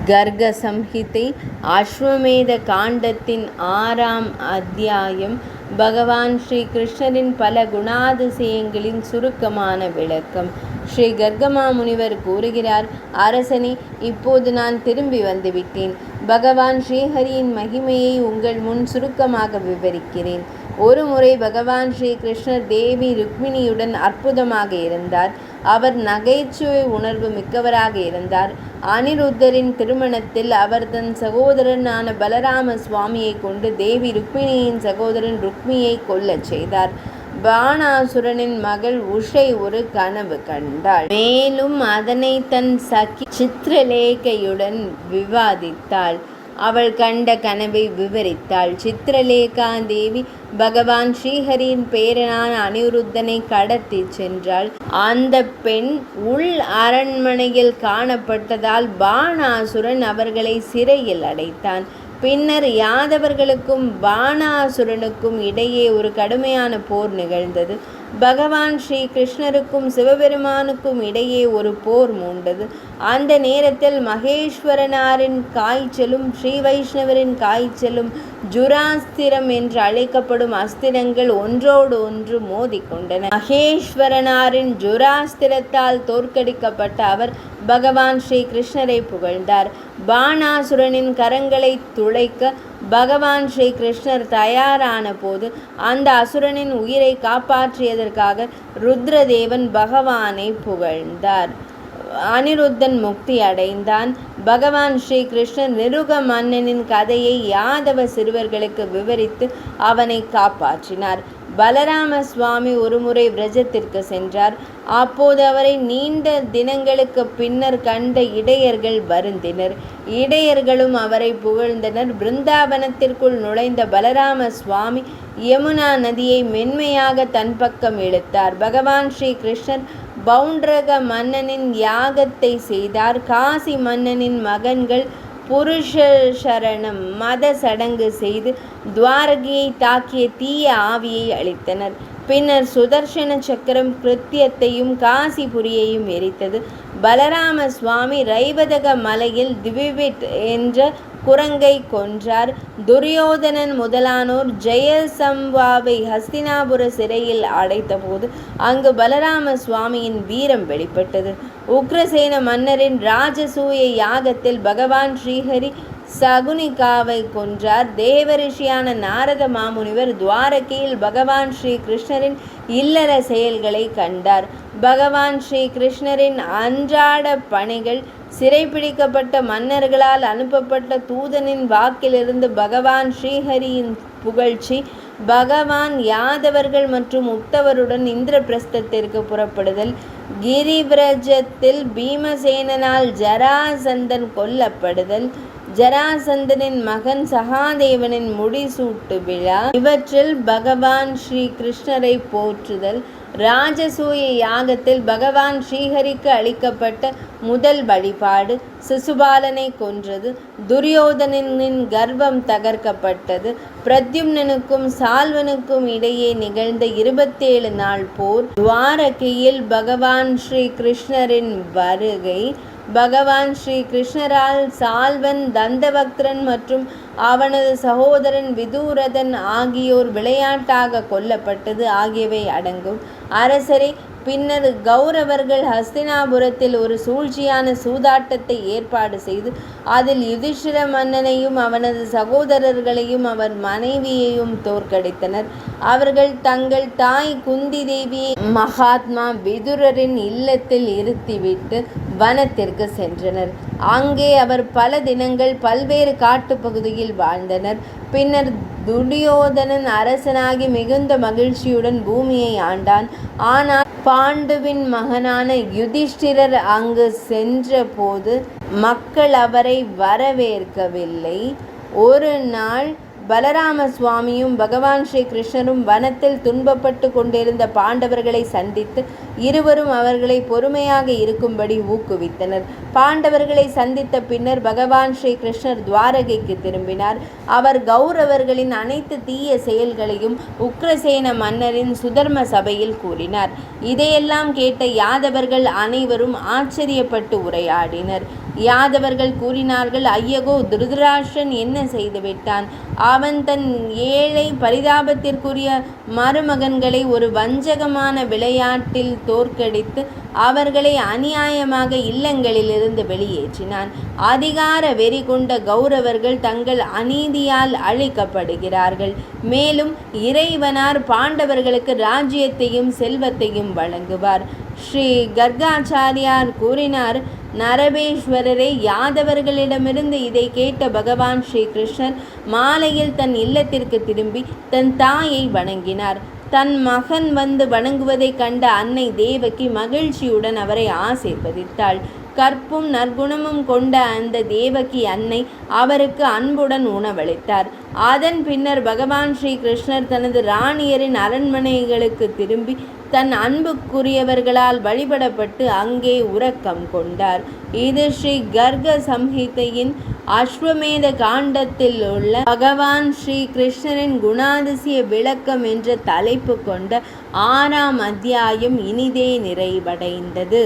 கர்க சம்ஹிதை அஸ்வமேத காண்டத்தின் 6ஆம் அத்தியாயம். பகவான் ஸ்ரீ கிருஷ்ணரின் பல குணாதிசயங்களின் சுருக்கமான விளக்கம். ஸ்ரீ கர்கமா முனிவர் கூறுகிறார், அரசனே, இப்போது நான் திரும்பி வந்துவிட்டேன். பகவான் ஸ்ரீஹரியின் மகிமையை உங்கள் முன் சுருக்கமாக விவரிக்கிறேன். ஒரு முறை பகவான் ஸ்ரீ கிருஷ்ணர் தேவி ருக்மிணியுடன் அற்புதமாக இருந்தார். அவர் நகைச்சுவை உணர்வு மிக்கவராக இருந்தார். அனிருத்தரின் திருமணத்தில் அவர் தன் சகோதரனான பலராம சுவாமியை கொண்டு தேவி ருக்மிணியின் சகோதரன் ருக்மியை கொல்லச் செய்தார். பாணாசுரனின் மகள் உஷை ஒரு கனவு கண்டாள். மேலும் அதனை தன் சகி சித்ரலேகையுடன் விவாதித்தாள். அவள் கண்ட கனவை விவரித்தாள். சித்ரலேகா தேவி பகவான் ஸ்ரீஹரியின் பேரனான அனிருத்தனை கடத்தி சென்றாள். அந்த பெண் உள் அரண்மனையில் காணப்பட்டதால் பாணாசுரன் அவர்களை சிறையில் அடைத்தான். பின்னர் யாதவர்களுக்கும் பாணாசுரனுக்கும் இடையே ஒரு கடுமையான போர் நிகழ்ந்தது. பகவான் ஸ்ரீ கிருஷ்ணருக்கும் சிவபெருமானுக்கும் இடையே ஒரு போர் மூண்டது. அந்த நேரத்தில் மகேஸ்வரனாரின் காய்ச்சலும் ஸ்ரீ வைஷ்ணவரின் காய்ச்சலும் ஜுராஸ்திரம் என்று அழைக்கப்படும் அஸ்திரங்கள் ஒன்றோடு ஒன்று மோதிக்கொண்டன. மகேஸ்வரனாரின் ஜுராஸ்திரத்தால் தோற்கடிக்கப்பட்ட அவர் பகவான் ஸ்ரீ கிருஷ்ணரை புகழ்ந்தார். பாணாசுரனின் கரங்களை துளைக்க பகவான் ஸ்ரீ கிருஷ்ணர் தயாரான போது அந்த அசுரனின் உயிரை காப்பாற்றியதற்காக ருத்ரதேவன் பகவானை புகழ்ந்தார். அனிருத்தன் முக்தி அடைந்தான். பகவான் ஸ்ரீ கிருஷ்ணர் நிருக மன்னனின் கதையை யாதவ சிறுவர்களுக்கு விவரித்து அவனை காப்பாற்றினார். பலராம சுவாமி ஒருமுறை விரஜத்திற்கு சென்றார். அப்போது அவரை நீண்ட தினங்களுக்கு பின்னர் கண்ட இடையர்கள் வருந்தினர். இடையர்களும் அவரை புகழ்ந்தனர். பிருந்தாவனத்திற்குள் நுழைந்த பலராம சுவாமி யமுனா நதியை மென்மையாக தன் பக்கம் இழுத்தார். பகவான் ஸ்ரீ கிருஷ்ணர் பௌண்ட்ரக மன்னனின் யாகத்தை செய்தார். காசி மன்னனின் மகன்கள் புருஷரணம் மத சடங்கு செய்து துவாரகையை தாக்கிய தீய ஆவியை அழித்தனர். பின்னர் சுதர்சன சக்கரம் கிருத்தியத்தையும் காசிபுரியையும் எரித்தது. பலராம சுவாமி ரைவதக மலையில் திவிவிட் என்ற குரங்கை கொன்றார். துரியோதனன் முதலானோர் ஜெயசம்வாவை ஹஸ்தினாபுர சிறையில் அடைத்தபோது அங்கு பலராம சுவாமியின் வீரம் வெளிப்பட்டது. உக்ரசேன மன்னரின் ராஜசூய யாகத்தில் பகவான் ஸ்ரீஹரி சகுனிகாவை கொன்றார். தேவரிஷியான நாரத மாமுனிவர் துவாரகையில் பகவான் ஸ்ரீ கிருஷ்ணரின் இல்லற செயல்களை கண்டார். பகவான் ஸ்ரீ கிருஷ்ணரின் அன்றாட பணிகள், சிறைப்பிடிக்கப்பட்ட மன்னர்களால் அனுப்பப்பட்ட தூதனின் வாக்கிலிருந்து பகவான் ஸ்ரீஹரியின் புகழ்ச்சி, பகவான் யாதவர்கள் மற்றும் உத்தவருடன் இந்திரபிரஸ்தத்திற்கு புறப்படுதல், கிரிவிரஜத்தில் பீமசேனனால் ஜராசந்தன் கொல்லப்படுதல், ஜராசந்தனின் மகன் சகாதேவனின் முடிசூட்டு விழா, இவற்றில் பகவான் ஸ்ரீ கிருஷ்ணரை போற்றுதல், ராஜசூய யாகத்தில் பகவான் ஸ்ரீஹரிக்கு அளிக்கப்பட்ட முதல் வழிபாடு, சிசுபாலனை கொன்றது, துரியோதனனின் கர்வம் தகர்க்கப்பட்டது, பிரத்யும்னனுக்கும் சால்வனுக்கும் இடையே நிகழ்ந்த 27 நாள் போர், துவாரகையில் பகவான் ஸ்ரீ கிருஷ்ணரின் வருகை, பகவான் ஸ்ரீ கிருஷ்ணரால் சால்வன், தந்தவக்திரன் மற்றும் அவனது சகோதரன் விதூரதன் ஆகியோர் விளையாட்டாக கொல்லப்பட்டது ஆகியவை அடங்கும். அரசரே, பின்னர் கௌரவர்கள் ஹஸ்தினாபுரத்தில் ஒரு சூழ்ச்சியான சூதாட்டத்தை ஏற்பாடு செய்து அதில் யுதிஷ்டிர மன்னனையும் அவனது சகோதரர்களையும் அவர் மனைவியையும் தோற்கடித்தனர். அவர்கள் தங்கள் தாய் குந்தி தேவியை மகாத்மா விதுரரின் இல்லத்தில் இருத்திவிட்டு வனத்திற்கு சென்றனர். அங்கே அவர் பல தினங்கள் பல்வேறு காட்டுப்பகுதியில் வாழ்ந்தனர். பின்னர் துரியோதனன் அரசனாகி மிகுந்த மகிழ்ச்சியுடன் பூமியை ஆண்டான். ஆனால் பாண்டுவின் மகனான யுதிஷ்டிரர் அங்கு சென்ற போது மக்கள் அவரை வரவேற்கவில்லை. ஒரு நாள் பலராம சுவாமியும் பகவான் ஸ்ரீ கிருஷ்ணரும் வனத்தில் துன்பப்பட்டு கொண்டிருந்த பாண்டவர்களை சந்தித்து இருவரும் அவர்களை பொறுமையாக இருக்கும்படி ஊக்குவித்தனர். பாண்டவர்களை சந்தித்த பின்னர் பகவான் ஸ்ரீ கிருஷ்ணர் துவாரகைக்கு திரும்பினார். அவர் கௌரவர்களின் அனைத்து தீய செயல்களையும் உக்ரசேன மன்னரின் சுதர்ம சபையில் கூறினார். இதையெல்லாம் கேட்ட யாதவர்கள் அனைவரும் ஆச்சரியப்பட்டு உரையாடினர். யாதவர்கள் கூறினார்கள், ஐயகோ, திருதராஷ்டிரன் என்ன செய்துவிட்டான்? அவன் தன் ஏழை பரிதாபத்திற்குரிய மருமகன்களை ஒரு வஞ்சகமான விளையாட்டில் தோற்கடித்து அவர்களை அநியாயமாக இல்லங்களிலிருந்து வெளியேற்றினான். அதிகார வெறி கொண்ட கௌரவர்கள் தங்கள் அநீதியால் அழிக்கப்படுகிறார்கள். மேலும் இறைவனார் பாண்டவர்களுக்கு ராஜ்யத்தையும் செல்வத்தையும் வழங்குவார். ஸ்ரீ கர்காச்சாரியார் கூறினார், நரபேஸ்வரரே, யாதவர்களிடமிருந்து இதை கேட்ட பகவான் ஸ்ரீ கிருஷ்ணர் மாலையில் தன் இல்லத்திற்கு திரும்பி தன் தாயை வணங்கினார். தன் மகன் வந்து வணங்குவதைக் கண்ட அன்னை தேவகி மகிழ்ச்சியுடன் அவரை ஆசீர்வதித்தாள். கற்பும் நற்குணமும் கொண்ட அந்த தேவகி அன்னை அவருக்கு அன்புடன் உணவளித்தார். அதன் பின்னர் பகவான் ஸ்ரீ கிருஷ்ணர் தனது ராணியரின் அரண்மனைகளுக்கு திரும்பி தன் அன்புக்குரியவர்களால் வழிபடப்பட்டு அங்கே உறக்கம் கொண்டார். இது ஸ்ரீ கர்க சம்ஹிதையின் அஸ்வமேத காண்டத்தில் உள்ள பகவான் ஸ்ரீ கிருஷ்ணரின் குணாதிசய விளக்கம் என்ற தலைப்பு கொண்ட 6ஆம் அத்தியாயம் இனிதே நிறைவடைந்தது.